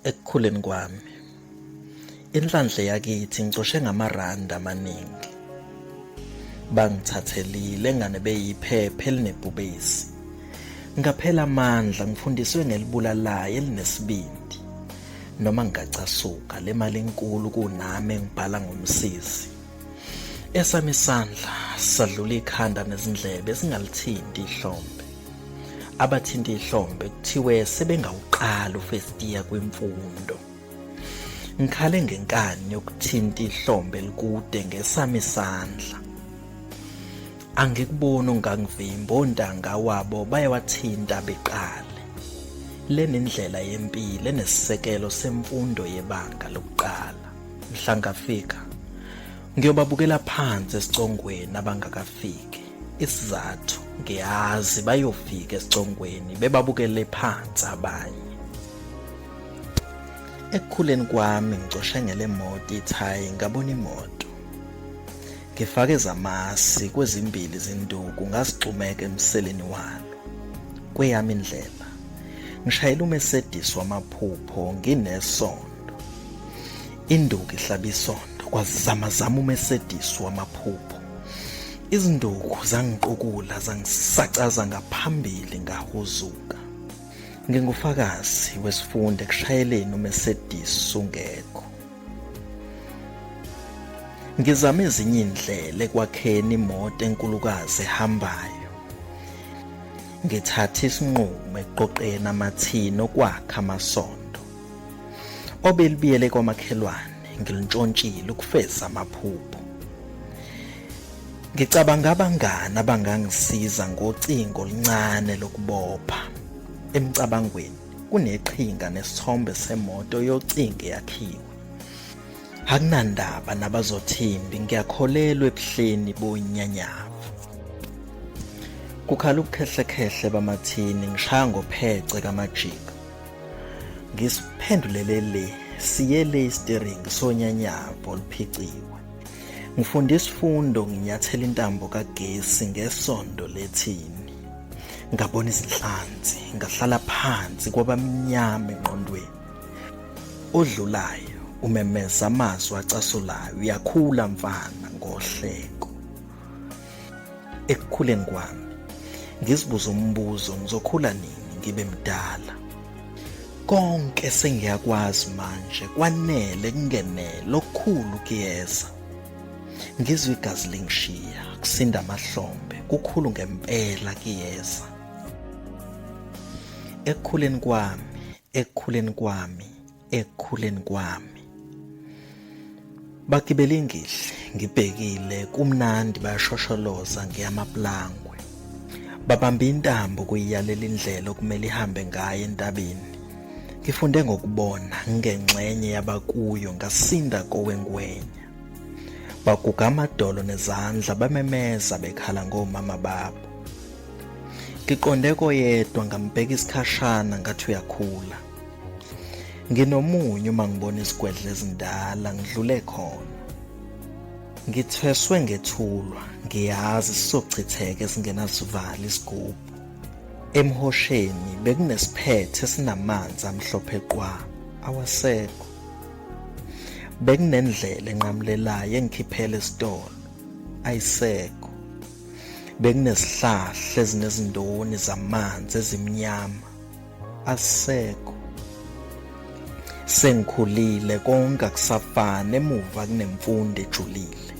Ekukhuleni kwami, inhlanhla yakithi ngicoshe ngamarandi amaningi. Bangithathelile engane beyiphepha elinebhubesi. Ngaphela amandla ngifundiswe ngelibulalayo elinesibindi. Noma ngingacasuka le mali enkulu kunami engibhala ngomsisi. Esami isandla sadlula ikhanda nezindlebe singalithinti ihlombe. Abathinta ihlombe kuthiwe sebengawuqala ufestiya kwimfundo. Ngikhale ngenkani yokuthinta ihlombe elikude ngesami isandla. Angikuboni ongangivimba ontanga wabo bayawathinta beqale. Lena indlela yempilo enesisekelo semfundo yebanga lokuqala. Mhla ngafika ngiyobabukela phansi esicongweni abangakafiki. Isizathu ngiyazi bayofika esicongweni bebabukele phansi abanye. Ekukhuleni kwami ngicoshe ngele moto ithayi ngabona imoto. Ngifake zamasi kwezimbili izinduku ngazixumeka emseleni walo. Kweyami indlela ngishayela uMercedes wamaphupho nginesondo. Induku ihlaba isondo kwazamazama uMercedes wamaphupho. Izinduku zangiqukula zangisacaza ngaphambili ngahuzuka. Ngingufakazi wesifundo ekushayeleni uMercedes ungekho. Ngizame ezinye indlela ekwakheni imoto enkulukazi ehambayo. Ngithatha isinqumo ekuqoqeni amathini okwakha amasondo. Obelibiyele kwamakhelwane ngilintshontshile ukufeza amaphupho. Ngicabanga abangani abangangisiza ngocingo oluncane lokubopha. Emcabangweni kuneqhinga nesithombe semoto yocingo yakhiwe. Akunandaba nabazothimbi ngiyakholelwa ebuhleni bonyanyavu. Kukhala ubukhehlekehle bamathini ngishaya ngophece kamajika. Ngisiphendulele le siyele isteering sonyanyavu oluphiciwe. Ngifunda isifundo nginyathela intambo kagesi ngesondo lethini. Ngabona izinhlanzi ngahlala phansi kwabamnyama engqondweni. Odlulayo umemeza amazwi acasulayo uyakhula mfana ngohleko. Ekukhuleni kwami ngizibuza umbuzo ngizokhula nini ngibe mdala. Konke sengiyakwazi manje kwanele kungenele okukhulu kuyeza. Ngizwe igazi lingishiya kusinda amahlombe kukhulu ngempela kuyeza. Ekukhuleni kwami, ekukhuleni kwami, ekukhuleni kwami. Bagibela ingihle ngibhekile kumnandi bayashosholoza ngiyamaplangwe. Babamba intambo kuyiyalela indlela okumele ihambe ngayo entabeni. Ngifunde ngokubona ngengxenye yabakuyo ngasinda kowengwenya. Baguga amadolo nezandla bamemeza bekhala ngomama babo. Ngiqonde koyedwa ngambheka isikhashana ngathi uyakhula. Nginomunye uma ngibona isigwedle ezindala ngidlule khona. Ngithweswe ngethulwa ngiyazi sizochitheka esingenasivali isigubhu. Emhosheni bekunesiphethe esinamanzi amhlophe qwa awasekho. Bekunendlela enqamlelayo engikhiphele esitolo ayisekho. Bekunesihlahla ezinezindoni zamanzi ezimnyama asisekho. Sengikhulile konke akusafani emuva kunemfundo ejulile.